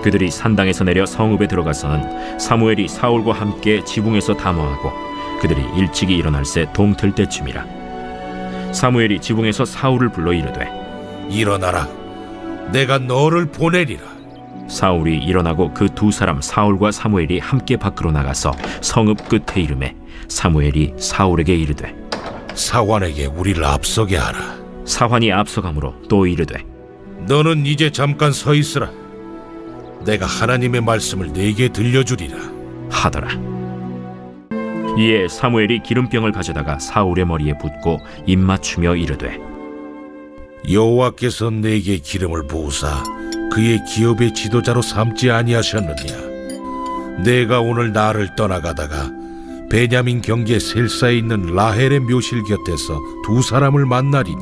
그들이 산당에서 내려 성읍에 들어가서는 사무엘이 사울과 함께 지붕에서 담화하고 그들이 일찍이 일어날새 동틀 때쯤이라. 사무엘이 지붕에서 사울을 불러 이르되 일어나라, 내가 너를 보내리라. 사울이 일어나고 그 두 사람 사울과 사무엘이 함께 밖으로 나가서 성읍 끝에 이르매 사무엘이 사울에게 이르되 사환에게 우리를 앞서게 하라. 사환이 앞서가므로 또 이르되 너는 이제 잠깐 서 있으라. 내가 하나님의 말씀을 네게 들려주리라 하더라. 이에 사무엘이 기름병을 가져다가 사울의 머리에 붓고 입맞추며 이르되 여호와께서 내게 기름을 부으사 그의 기업의 지도자로 삼지 아니하셨느냐. 내가 오늘 나를 떠나가다가 베냐민 경계 셀사에 있는 라헬의 묘실 곁에서 두 사람을 만나리니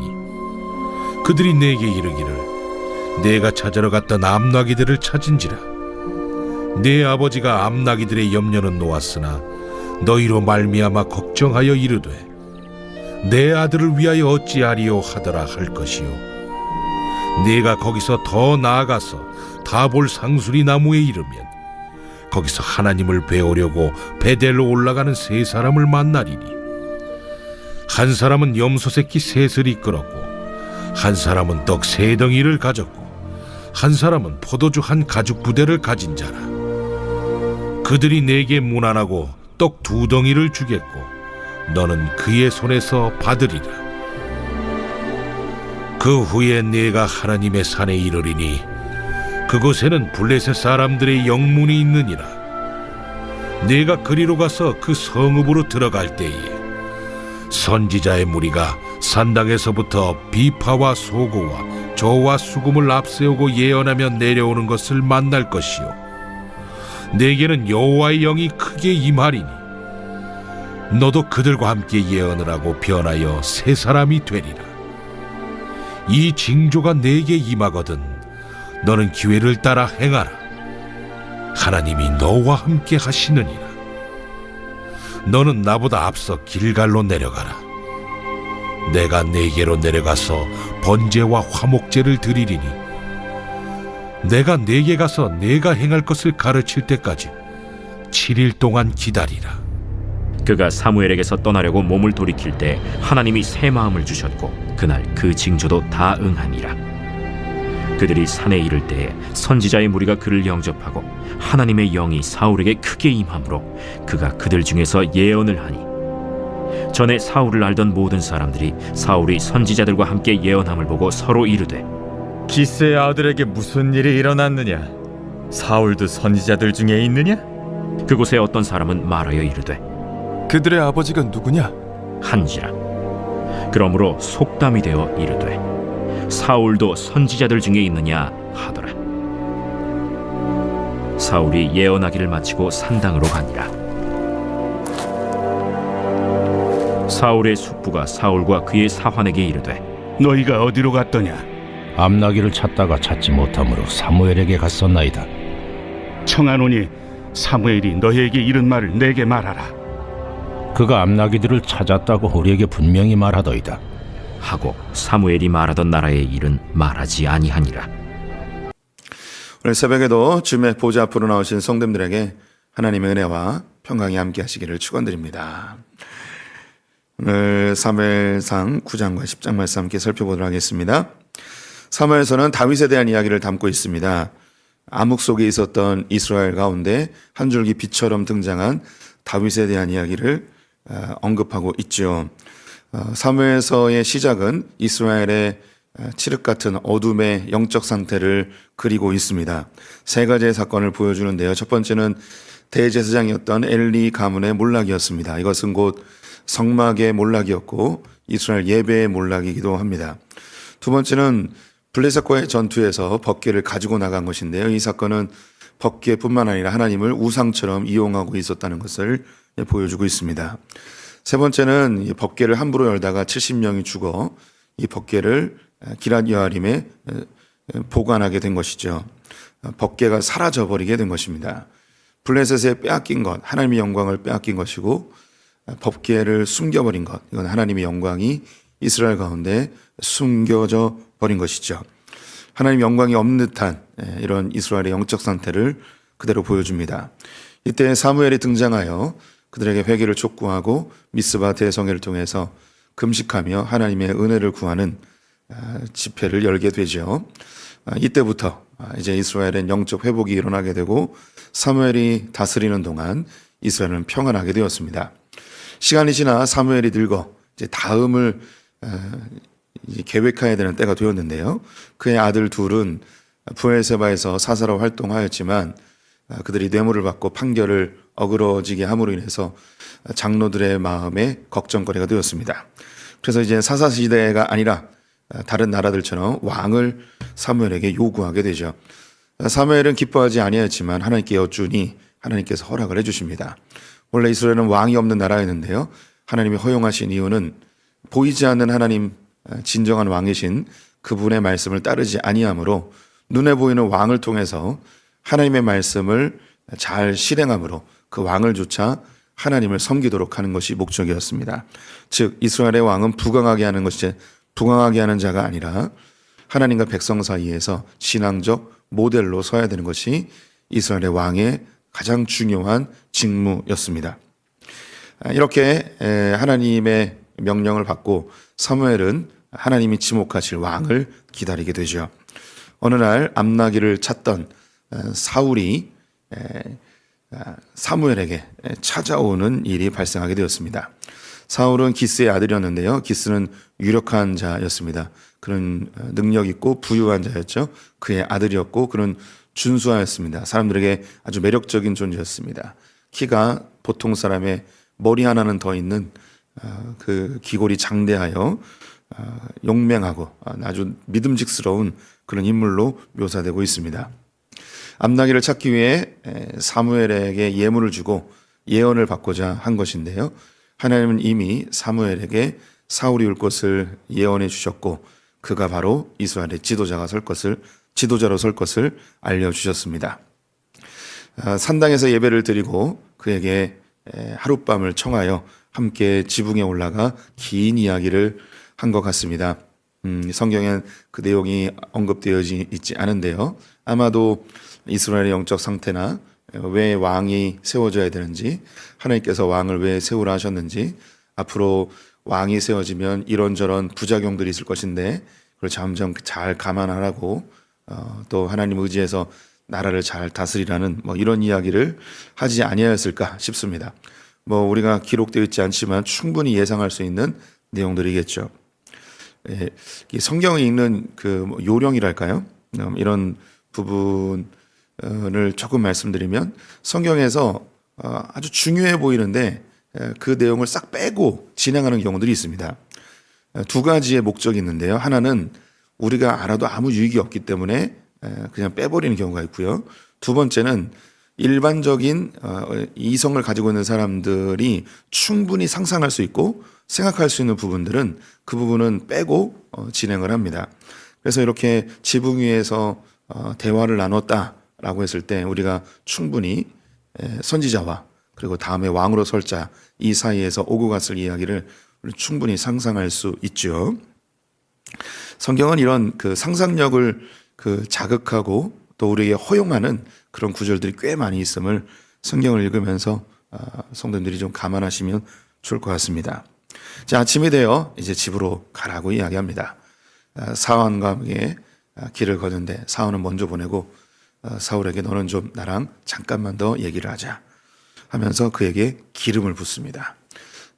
그들이 내게 이르기를 내가 찾으러 갔던 암나기들을 찾은지라. 내 아버지가 암나기들의 염려는 놓았으나 너희로 말미암아 걱정하여 이르되 내 아들을 위하여 어찌하리요 하더라 할 것이요. 네가 거기서 더 나아가서 다볼 상수리 나무에 이르면 거기서 하나님을 배우려고 베델로 올라가는 세 사람을 만나리니 한 사람은 염소 새끼 셋을 이끌었고 한 사람은 떡 세 덩이를 가졌고 한 사람은 포도주 한 가죽 부대를 가진 자라. 그들이 내게 문안하고 떡 두 덩이를 주겠고 너는 그의 손에서 받으리라. 그 후에 내가 하나님의 산에 이르리니 그곳에는 블레셋 사람들의 영문이 있느니라. 내가 그리로 가서 그 성읍으로 들어갈 때에 선지자의 무리가 산당에서부터 비파와 소고와 저와 수금을 앞세우고 예언하며 내려오는 것을 만날 것이요. 내게는 여호와의 영이 크게 임하리니 너도 그들과 함께 예언을 하고 변하여 새 사람이 되리라. 이 징조가 내게 임하거든 너는 기회를 따라 행하라. 하나님이 너와 함께 하시느니라. 너는 나보다 앞서 길갈로 내려가라. 내가 네게로 내려가서 번제와 화목제를 드리리니 내가 네게 가서 내가 행할 것을 가르칠 때까지 7일 동안 기다리라. 그가 사무엘에게서 떠나려고 몸을 돌이킬 때 하나님이 새 마음을 주셨고 그날 그 징조도 다 응하니라. 그들이 산에 이를 때에 선지자의 무리가 그를 영접하고 하나님의 영이 사울에게 크게 임함으로 그가 그들 중에서 예언을 하니 전에 사울을 알던 모든 사람들이 사울이 선지자들과 함께 예언함을 보고 서로 이르되 기스의 아들에게 무슨 일이 일어났느냐? 사울도 선지자들 중에 있느냐? 그곳에 어떤 사람은 말하여 이르되 그들의 아버지가 누구냐? 한지라. 그러므로 속담이 되어 이르되 사울도 선지자들 중에 있느냐 하더라. 사울이 예언하기를 마치고 산당으로 가니라. 사울의 숙부가 사울과 그의 사환에게 이르되 너희가 어디로 갔더냐? 암나기를 찾다가 찾지 못하므로 사무엘에게 갔었나이다. 청하노니 사무엘이 너희에게 이른 말을 내게 말하라. 그가 암나기들을 찾았다고 우리에게 분명히 말하더이다. 하고 사무엘이 말하던 나라의 일은 말하지 아니하니라. 오늘 새벽에도 주님의 보좌 앞으로 나오신 성도님들에게 하나님의 은혜와 평강이 함께 하시기를 축원드립니다. 오늘 사무엘상 9장과 10장 말씀 함께 살펴보도록 하겠습니다. 사무엘서는 다윗에 대한 이야기를 담고 있습니다. 암흑 속에 있었던 이스라엘 가운데 한 줄기 빛처럼 등장한 다윗에 대한 이야기를 언급하고 있죠. 사무엘서의 시작은 이스라엘의 칠흑 같은 어둠의 영적 상태를 그리고 있습니다. 세 가지의 사건을 보여주는데요. 첫 번째는 대제사장이었던 엘리 가문의 몰락이었습니다. 이것은 곧 성막의 몰락이었고 이스라엘 예배의 몰락이기도 합니다. 두 번째는 블레셋과의 전투에서 법궤를 가지고 나간 것인데요. 이 사건은 법궤뿐만 아니라 하나님을 우상처럼 이용하고 있었다는 것을 보여주고 있습니다. 세 번째는 이 법궤를 함부로 열다가 70명이 죽어 이 법궤를 기럇 여아림에 보관하게 된 것이죠. 법궤가 사라져버리게 된 것입니다. 블레셋에 빼앗긴 것, 하나님의 영광을 빼앗긴 것이고 법궤를 숨겨버린 것, 이건 하나님의 영광이 이스라엘 가운데 숨겨져 버린 것이죠. 하나님 영광이 없는 듯한 이런 이스라엘의 영적 상태를 그대로 보여줍니다. 이때 사무엘이 등장하여 그들에게 회개를 촉구하고 미스바 대성회를 통해서 금식하며 하나님의 은혜를 구하는 집회를 열게 되죠. 이때부터 이제 이스라엘은 영적 회복이 일어나게 되고 사무엘이 다스리는 동안 이스라엘은 평안하게 되었습니다. 시간이 지나 사무엘이 늙어 이제 다음을 계획해야 되는 때가 되었는데요. 그의 아들 둘은 부엘세바에서 사사로 활동하였지만 그들이 뇌물을 받고 판결을 어그러지게 함으로 인해서 장로들의 마음에 걱정거리가 되었습니다. 그래서 이제 사사 시대가 아니라 다른 나라들처럼 왕을 사무엘에게 요구하게 되죠. 사무엘은 기뻐하지 아니하였지만 하나님께 여쭈니 하나님께서 허락을 해주십니다. 원래 이스라엘은 왕이 없는 나라였는데요. 하나님이 허용하신 이유는 보이지 않는 하나님, 진정한 왕이신 그분의 말씀을 따르지 아니하므로 눈에 보이는 왕을 통해서 하나님의 말씀을 잘 실행함으로 그 왕을 조차 하나님을 섬기도록 하는 것이 목적이었습니다. 즉 이스라엘의 왕은 부강하게 하는 자가 아니라 하나님과 백성 사이에서 신앙적 모델로 서야 되는 것이 이스라엘의 왕의 가장 중요한 직무였습니다. 이렇게 하나님의 명령을 받고 사무엘은 하나님이 지목하실 왕을 기다리게 되죠. 어느 날 암나기를 찾던 사울이 사무엘에게 찾아오는 일이 발생하게 되었습니다. 사울은 기스의 아들이었는데요. 기스는 유력한 자였습니다. 그는 능력 있고 부유한 자였죠. 그의 아들이었고 그는 준수하였습니다. 사람들에게 아주 매력적인 존재였습니다. 키가 보통 사람의 머리 하나는 더 있는 그 기골이 장대하여 용맹하고 아주 믿음직스러운 그런 인물로 묘사되고 있습니다. 암나기를 찾기 위해 사무엘에게 예물을 주고 예언을 받고자 한 것인데요. 하나님은 이미 사무엘에게 사울이 올 것을 예언해 주셨고 그가 바로 이스라엘의 지도자로 설 것을 알려주셨습니다. 산당에서 예배를 드리고 그에게 하룻밤을 청하여 함께 지붕에 올라가 긴 이야기를 한 것 같습니다. 성경엔 그 내용이 언급되어 있지 않은데요. 아마도 이스라엘의 영적 상태나 왜 왕이 세워져야 되는지, 하나님께서 왕을 왜 세우라 하셨는지, 앞으로 왕이 세워지면 이런저런 부작용들이 있을 것인데 그걸 점점 잘 감안하라고 또 하나님 의지해서 나라를 잘 다스리라는 이런 이야기를 하지 아니하였을까 싶습니다. 우리가 기록되어 있지 않지만 충분히 예상할 수 있는 내용들이겠죠. 성경을 읽는 그 요령이랄까요? 이런 부분을 조금 말씀드리면 성경에서 아주 중요해 보이는데 그 내용을 싹 빼고 진행하는 경우들이 있습니다. 두 가지의 목적이 있는데요. 하나는 우리가 알아도 아무 유익이 없기 때문에 그냥 빼버리는 경우가 있고요. 두 번째는 일반적인 이성을 가지고 있는 사람들이 충분히 상상할 수 있고 생각할 수 있는 부분들은 그 부분은 빼고 진행을 합니다. 그래서 이렇게 지붕 위에서 대화를 나눴다라고 했을 때 우리가 충분히 선지자와 그리고 다음에 왕으로 설 자 이 사이에서 오고 갔을 이야기를 충분히 상상할 수 있죠. 성경은 이런 그 상상력을 자극하고 또 우리에게 허용하는 그런 구절들이 꽤 많이 있음을 성경을 읽으면서 성도님들이 좀 감안하시면 좋을 것 같습니다. 자, 아침이 되어 이제 집으로 가라고 이야기합니다. 사원과 함께 길을 걷는데 사원은 먼저 보내고 사울에게 너는 좀 나랑 잠깐만 더 얘기를 하자 하면서 그에게 기름을 붓습니다.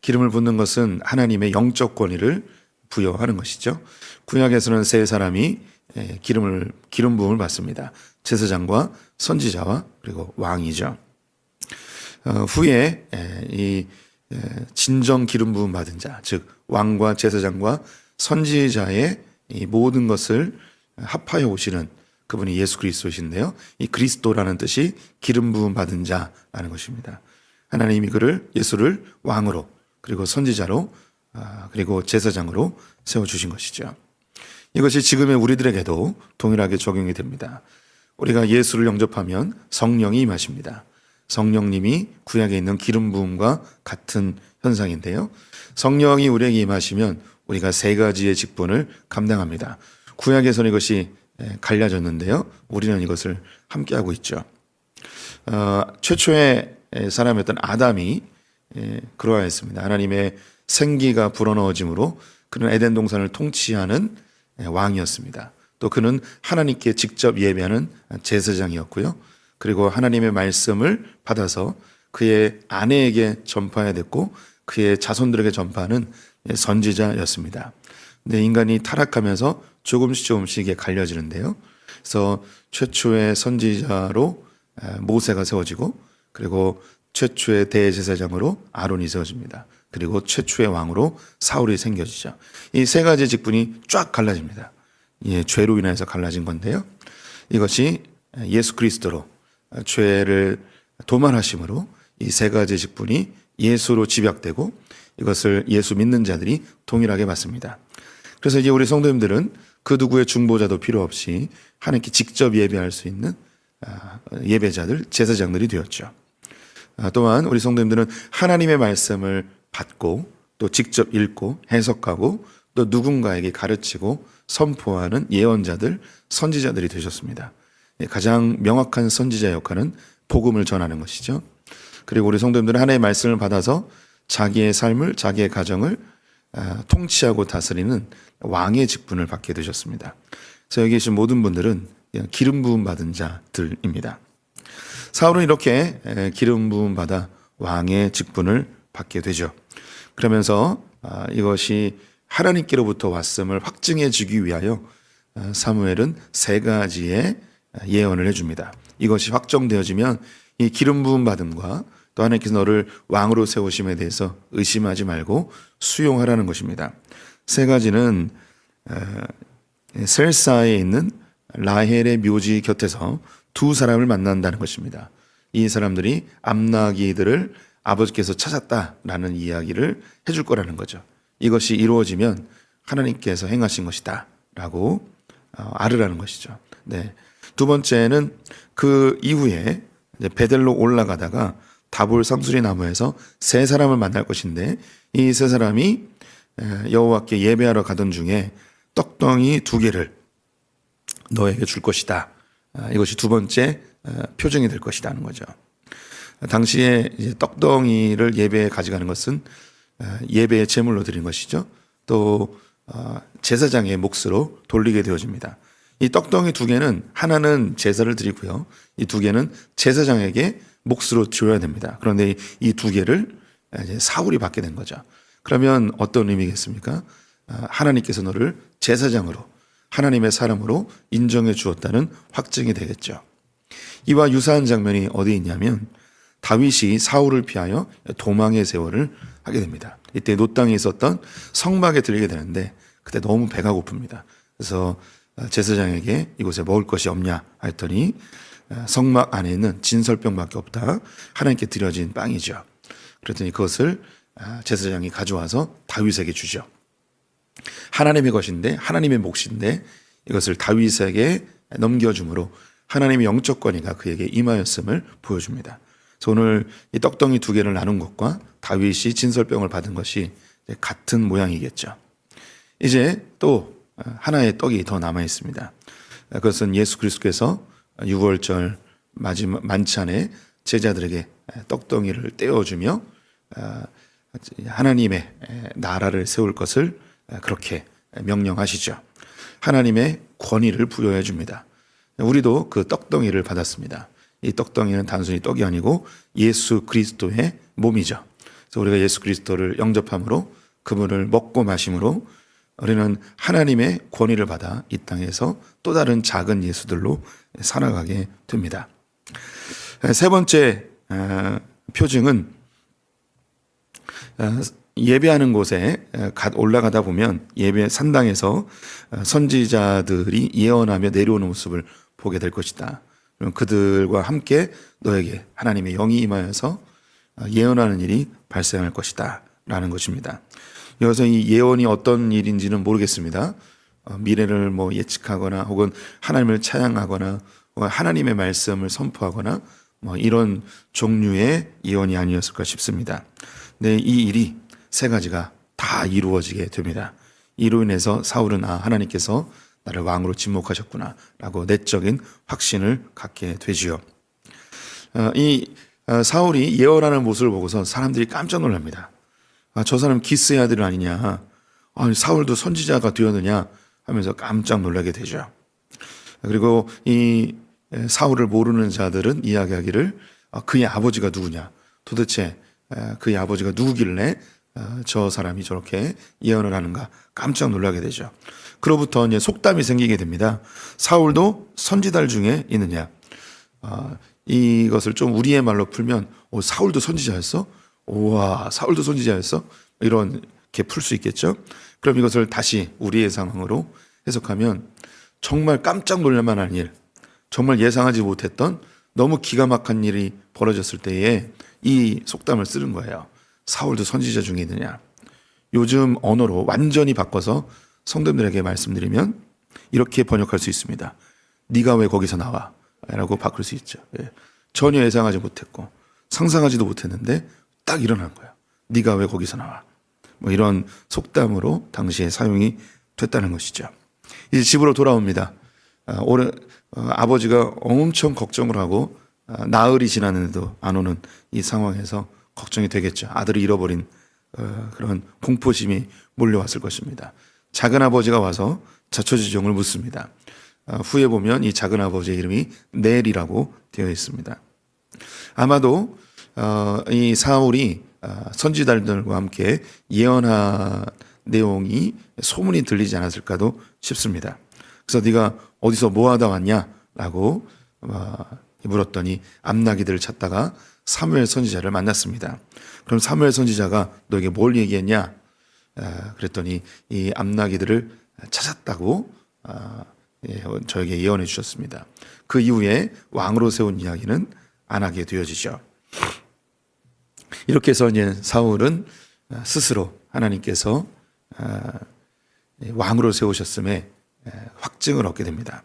기름을 붓는 것은 하나님의 영적 권위를 부여하는 것이죠. 구약에서는 세 사람이 기름 부음을 받습니다. 제사장과 선지자와 그리고 왕이죠. 후에 이 진정 기름 부음 받은 자, 즉 왕과 제사장과 선지자의 이 모든 것을 합하여 오시는 그분이 예수 그리스도이신데요. 이 그리스도라는 뜻이 기름 부음 받은 자라는 것입니다. 하나님이 예수를 왕으로 그리고 선지자로 그리고 제사장으로 세워주신 것이죠. 이것이 지금의 우리들에게도 동일하게 적용이 됩니다. 우리가 예수를 영접하면 성령이 임하십니다. 성령님이 구약에 있는 기름 부음과 같은 현상인데요. 성령이 우리에게 임하시면 우리가 세 가지의 직분을 감당합니다. 구약에서는 이것이 갈라졌는데요. 우리는 이것을 함께하고 있죠. 최초의 사람이었던 아담이 그러하였습니다. 하나님의 생기가 불어넣어짐으로 그는 에덴 동산을 통치하는 왕이었습니다. 또 그는 하나님께 직접 예배하는 제사장이었고요. 그리고 하나님의 말씀을 받아서 그의 아내에게 전파해야 됐고 그의 자손들에게 전파하는 선지자였습니다. 근데 인간이 타락하면서 조금씩 이게 갈려지는데요. 그래서 최초의 선지자로 모세가 세워지고 그리고 최초의 대제사장으로 아론이 세워집니다. 그리고 최초의 왕으로 사울이 생겨지죠. 이 세 가지 직분이 쫙 갈라집니다. 죄로 인해서 갈라진 건데요. 이것이 예수 그리스도로 죄를 도말하심으로 이 세 가지 직분이 예수로 집약되고 이것을 예수 믿는 자들이 동일하게 받습니다. 그래서 이제 우리 성도님들은 그 누구의 중보자도 필요 없이 하나님께 직접 예배할 수 있는 예배자들, 제사장들이 되었죠. 또한 우리 성도님들은 하나님의 말씀을 받고 또 직접 읽고 해석하고 또 누군가에게 가르치고 선포하는 예언자들, 선지자들이 되셨습니다. 가장 명확한 선지자 역할은 복음을 전하는 것이죠. 그리고 우리 성도님들은 하나님의 말씀을 받아서 자기의 삶을, 자기의 가정을 통치하고 다스리는 왕의 직분을 받게 되셨습니다. 그래서 여기 계신 모든 분들은 기름 부음 받은 자들입니다. 사울은 이렇게 기름 부음 받아 왕의 직분을 받게 되죠. 그러면서 이것이 하나님께로부터 왔음을 확증해 주기 위하여 사무엘은 세 가지의 예언을 해줍니다. 이것이 확정되어지면 이 기름 부음 받음과 또 하나님께서 너를 왕으로 세우심에 대해서 의심하지 말고 수용하라는 것입니다. 세 가지는 셀사에 있는 라헬의 묘지 곁에서 두 사람을 만난다는 것입니다. 이 사람들이 암나기들을 아버지께서 찾았다라는 이야기를 해줄 거라는 거죠. 이것이 이루어지면 하나님께서 행하신 것이다 라고 알으라는 것이죠. 네. 두 번째는 그 이후에 베델로 올라가다가 다볼 상수리 나무에서 세 사람을 만날 것인데 이 세 사람이 여호와께 예배하러 가던 중에 떡덩이 2개를 너에게 줄 것이다. 이것이 두 번째 표징이 될 것이다 하는 거죠. 당시에 이제 떡덩이를 예배에 가져가는 것은 예배의 제물로 드린 것이죠. 또 제사장의 몫으로 돌리게 되어집니다. 이 떡덩이 2개는 하나는 제사를 드리고요. 이 2개는 제사장에게 몫으로 줘야 됩니다. 그런데 이 2개를 이제 사울이 받게 된 거죠. 그러면 어떤 의미겠습니까? 하나님께서 너를 제사장으로 하나님의 사람으로 인정해 주었다는 확증이 되겠죠. 이와 유사한 장면이 어디 있냐면 다윗이 사울을 피하여 도망의 세월을 하게 됩니다. 이때 노땅에 있었던 성막에 들리게 되는데 그때 너무 배가 고픕니다. 그래서 제사장에게 이곳에 먹을 것이 없냐 했더니 성막 안에 있는 진설병밖에 없다. 하나님께 드려진 빵이죠. 그랬더니 그것을 제사장이 가져와서 다윗에게 주죠. 하나님의 것인데 하나님의 몫인데 이것을 다윗에게 넘겨줌으로 하나님의 영적 권위가 그에게 임하였음을 보여줍니다. 그래서 오늘 이 떡덩이 2개를 나눈 것과 다윗이 진설병을 받은 것이 같은 모양이겠죠. 이제 또 하나의 떡이 더 남아 있습니다. 그것은 예수 그리스도께서 6월절 마지막 만찬에 제자들에게 떡덩이를 떼어주며 하나님의 나라를 세울 것을 그렇게 명령하시죠. 하나님의 권위를 부여해 줍니다. 우리도 그 떡덩이를 받았습니다. 이 떡덩이는 단순히 떡이 아니고 예수 그리스도의 몸이죠. 그래서 우리가 예수 그리스도를 영접함으로 그분을 먹고 마심으로 우리는 하나님의 권위를 받아 이 땅에서 또 다른 작은 예수들로 살아가게 됩니다. 세 번째 표징은 예배하는 곳에 올라가다 보면 예배 산당에서 선지자들이 예언하며 내려오는 모습을 보게 될 것이다. 그들과 함께 너에게 하나님의 영이 임하여서 예언하는 일이 발생할 것이다 라는 것입니다. 여기서 이 예언이 어떤 일인지는 모르겠습니다. 미래를 뭐 예측하거나 혹은 하나님을 찬양하거나 혹은 하나님의 말씀을 선포하거나 뭐 이런 종류의 예언이 아니었을까 싶습니다. 네, 이 일이 세 가지가 다 이루어지게 됩니다. 이로 인해서 사울은 하나님께서 나를 왕으로 진목하셨구나라고 내적인 확신을 갖게 되지요. 사울이 예언하는 모습을 보고서 사람들이 깜짝 놀랍니다. 저 사람 기스의 아들 아니냐? 사울도 선지자가 되었느냐? 하면서 깜짝 놀라게 되죠. 그리고 이 사울을 모르는 자들은 이야기하기를 그의 아버지가 누구냐? 도대체 그의 아버지가 누구길래 저 사람이 저렇게 예언을 하는가? 깜짝 놀라게 되죠. 그로부터 이제 속담이 생기게 됩니다. 사울도 선지자들 중에 있느냐? 이것을 좀 우리의 말로 풀면 사울도 선지자였어? 우와, 사울도 선지자였어? 이렇게 풀 수 있겠죠. 그럼 이것을 다시 우리의 상황으로 해석하면 정말 깜짝 놀랄만한 일, 정말 예상하지 못했던 너무 기가 막힌 일이 벌어졌을 때에 이 속담을 쓰는 거예요. 사울도 선지자 중에 있느냐. 요즘 언어로 완전히 바꿔서 성도님들에게 말씀드리면 이렇게 번역할 수 있습니다. 네가 왜 거기서 나와? 라고 바꿀 수 있죠. 전혀 예상하지 못했고 상상하지도 못했는데 딱 일어난 거예요. 네가 왜 거기서 나와? 이런 속담으로 당시에 사용이 됐다는 것이죠. 이제 집으로 돌아옵니다. 아버지가 엄청 걱정을 하고 나흘이 지났는데도 안 오는 이 상황에서 걱정이 되겠죠. 아들을 잃어버린 그런 공포심이 몰려왔을 것입니다. 작은 아버지가 와서 자초지종을 묻습니다. 후에 보면 이 작은 아버지의 이름이 넬이라고 되어 있습니다. 아마도 이 사울이 선지자들과 함께 예언한 내용이 소문이 들리지 않았을까도 싶습니다. 그래서 네가 어디서 뭐하다 왔냐라고 물었더니 암나기들을 찾다가 사무엘 선지자를 만났습니다. 그럼 사무엘 선지자가 너에게 뭘 얘기했냐? 그랬더니 이 암나기들을 찾았다고 저에게 예언해 주셨습니다. 그 이후에 왕으로 세운 이야기는 안 하게 되어지죠. 이렇게 해서 이제 사울은 스스로 하나님께서 왕으로 세우셨음에 확증을 얻게 됩니다.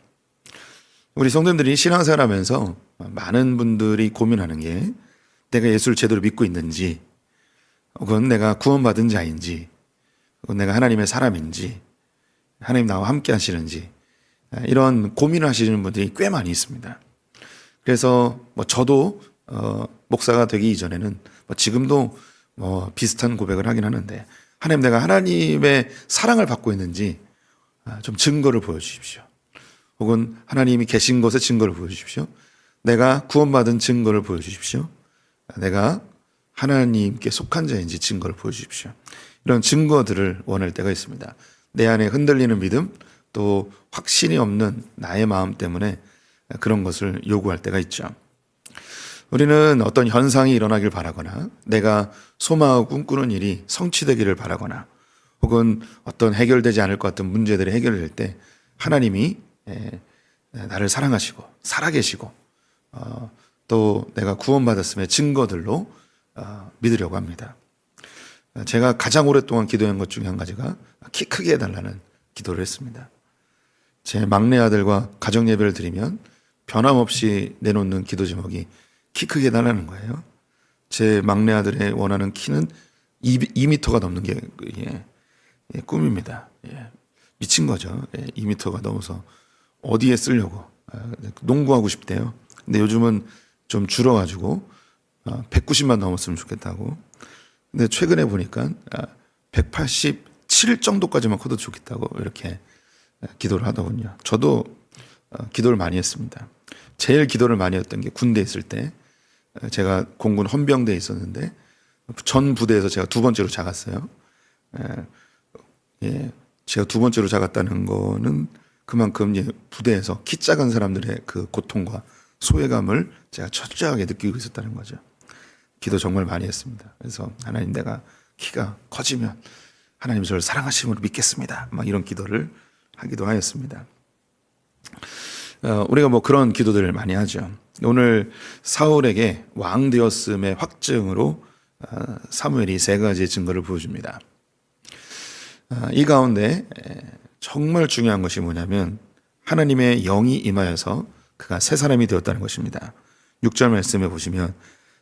우리 성도님들이 신앙생활하면서 많은 분들이 고민하는 게 내가 예수를 제대로 믿고 있는지, 혹은 내가 구원받은 자인지, 혹은 내가 하나님의 사람인지, 하나님 나와 함께 하시는지, 이런 고민을 하시는 분들이 꽤 많이 있습니다. 그래서 저도 목사가 되기 이전에는 지금도 비슷한 고백을 하긴 하는데, 하나님, 내가 하나님의 사랑을 받고 있는지 좀 증거를 보여주십시오. 혹은 하나님이 계신 것의 증거를 보여주십시오. 내가 구원받은 증거를 보여주십시오. 내가 하나님께 속한 자인지 증거를 보여주십시오. 이런 증거들을 원할 때가 있습니다. 내 안에 흔들리는 믿음, 또 확신이 없는 나의 마음 때문에 그런 것을 요구할 때가 있죠. 우리는 어떤 현상이 일어나길 바라거나, 내가 소망하고 꿈꾸는 일이 성취되기를 바라거나, 혹은 어떤 해결되지 않을 것 같은 문제들이 해결될 때 하나님이 나를 사랑하시고 살아계시고 또 내가 구원받았음의 증거들로 믿으려고 합니다. 제가 가장 오랫동안 기도한 것 중에 한 가지가 키 크게 해달라는 기도를 했습니다. 제 막내 아들과 가정 예배를 드리면 변함없이 내놓는 기도 제목이 키 크게 해달라는 거예요. 제 막내 아들의 원하는 키는 2m가 넘는 게 꿈입니다. 미친 거죠. 2m가 넘어서 어디에 쓰려고. 농구하고 싶대요. 근데 요즘은 좀 줄어가지고 190만 넘었으면 좋겠다고. 근데 최근에 보니까 187 정도까지만 커도 좋겠다고 이렇게 기도를 하더군요. 저도 기도를 많이 했습니다. 제일 기도를 많이 했던 게 군대에 있을 때, 제가 공군 헌병대에 있었는데 전 부대에서 제가 두 번째로 작았어요. 제가 두 번째로 작았다는 거는 그만큼 부대에서 키 작은 사람들의 그 고통과 소외감을 제가 철저하게 느끼고 있었다는 거죠. 기도 정말 많이 했습니다. 그래서 하나님, 내가 키가 커지면 하나님 저를 사랑하심으로 믿겠습니다. 막 이런 기도를 하기도 하였습니다. 우리가 그런 기도들을 많이 하죠. 오늘 사울에게 왕 되었음의 확증으로 사무엘이 세 가지의 증거를 보여줍니다. 이 가운데 정말 중요한 것이 뭐냐면 하나님의 영이 임하여서 그가 새 사람이 되었다는 것입니다. 6절 말씀에 보시면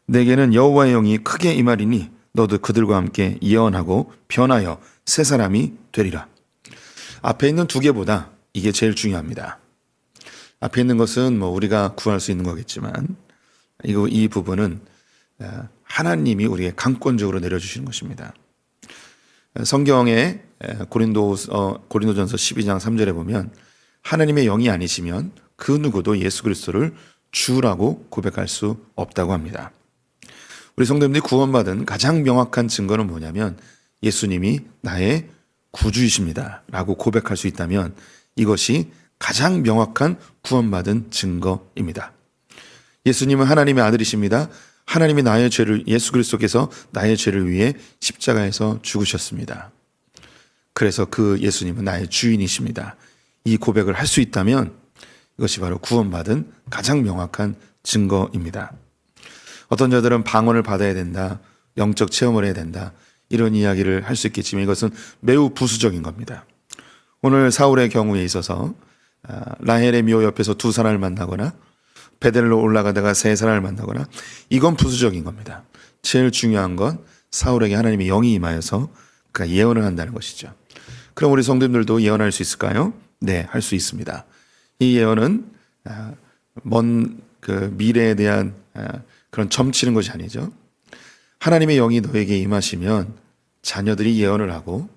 내게는 여호와의 영이 크게 임하리니 너도 그들과 함께 예언하고 변하여 새 사람이 되리라. 앞에 있는 두 개보다 이게 제일 중요합니다. 앞에 있는 것은 뭐 우리가 구할 수 있는 거겠지만 이 부분은 하나님이 우리에게 강권적으로 내려주시는 것입니다. 성경에 고린도전서 12장 3절에 보면 하나님의 영이 아니시면 그 누구도 예수 그리스도를 주라고 고백할 수 없다고 합니다. 우리 성도님들이 구원받은 가장 명확한 증거는 뭐냐면 예수님이 나의 구주이십니다 라고 고백할 수 있다면 이것이 가장 명확한 구원받은 증거입니다. 예수님은 하나님의 아들이십니다. 하나님이 예수 그리스도께서 나의 죄를 위해 십자가에서 죽으셨습니다. 그래서 그 예수님은 나의 주인이십니다. 이 고백을 할 수 있다면 이것이 바로 구원받은 가장 명확한 증거입니다. 어떤 자들은 방언을 받아야 된다, 영적 체험을 해야 된다, 이런 이야기를 할 수 있겠지만 이것은 매우 부수적인 겁니다. 오늘 사울의 경우에 있어서 라헬의 묘 옆에서 두 사람을 만나거나 베델로 올라가다가 세 사람을 만나거나 이건 부수적인 겁니다. 제일 중요한 건 사울에게 하나님의 영이 임하여서 그가 예언을 한다는 것이죠. 그럼 우리 성도님들도 예언할 수 있을까요? 네, 할 수 있습니다. 이 예언은 먼 미래에 대한 그런 점치는 것이 아니죠. 하나님의 영이 너에게 임하시면 자녀들이 예언을 하고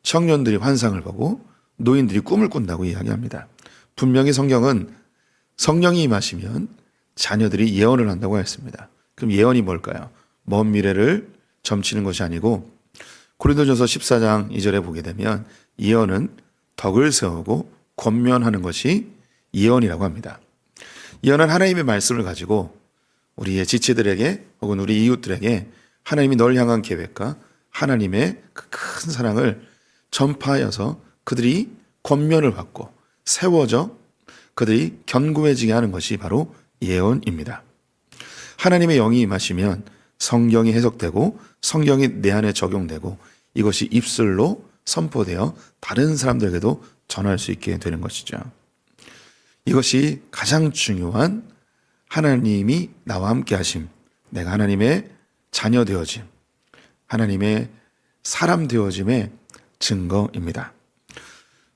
청년들이 환상을 보고 노인들이 꿈을 꾼다고 이야기합니다. 분명히 성경은 성령이 임하시면 자녀들이 예언을 한다고 했습니다. 그럼 예언이 뭘까요? 먼 미래를 점치는 것이 아니고 고린도전서 14장 2절에 보게 되면 예언은 덕을 세우고 권면하는 것이 예언이라고 합니다. 예언은 하나님의 말씀을 가지고 우리의 지체들에게 혹은 우리 이웃들에게 하나님이 널 향한 계획과 하나님의 그 큰 사랑을 전파하여서 그들이 권면을 받고 세워져 그들이 견고해지게 하는 것이 바로 예언입니다. 하나님의 영이 임하시면 성경이 해석되고 성경이 내 안에 적용되고 이것이 입술로 선포되어 다른 사람들에게도 전할 수 있게 되는 것이죠. 이것이 가장 중요한 하나님이 나와 함께 하심, 내가 하나님의 자녀 되어짐, 하나님의 사람 되어짐의 증거입니다.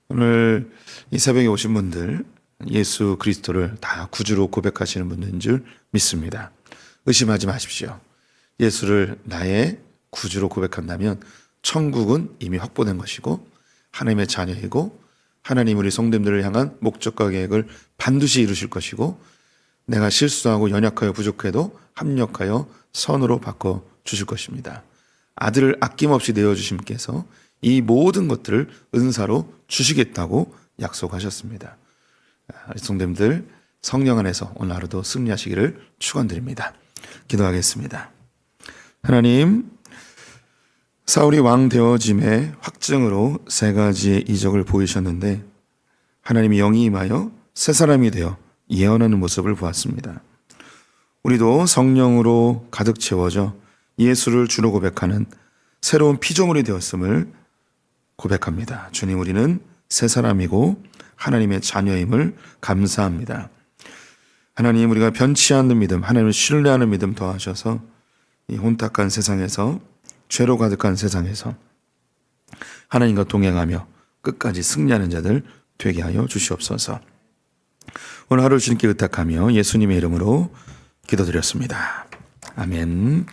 오늘 이 새벽에 오신 분들 예수 그리스도를 다 구주로 고백하시는 분들인 줄 믿습니다. 의심하지 마십시오. 예수를 나의 구주로 고백한다면 천국은 이미 확보된 것이고 하나님의 자녀이고 하나님 우리 성도님들을 향한 목적과 계획을 반드시 이루실 것이고 내가 실수하고 연약하여 부족해도 합력하여 선으로 바꿔 주실 것입니다. 아들을 아낌없이 내어주심께서 이 모든 것들을 은사로 주시겠다고 약속하셨습니다. 성도님들 성령 안에서 오늘 하루도 승리하시기를 축원드립니다. 기도하겠습니다. 하나님, 사울이 왕 되어짐의 확증으로 세 가지의 이적을 보이셨는데 하나님이 영이 임하여 새 사람이 되어 예언하는 모습을 보았습니다. 우리도 성령으로 가득 채워져 예수를 주로 고백하는 새로운 피조물이 되었음을 고백합니다. 주님, 우리는 새 사람이고 하나님의 자녀임을 감사합니다. 하나님, 우리가 변치 않는 믿음, 하나님을 신뢰하는 믿음 더하셔서 이 혼탁한 세상에서, 죄로 가득한 세상에서 하나님과 동행하며 끝까지 승리하는 자들 되게 하여 주시옵소서. 오늘 하루 주님께 의탁하며 예수님의 이름으로 기도드렸습니다. 아멘.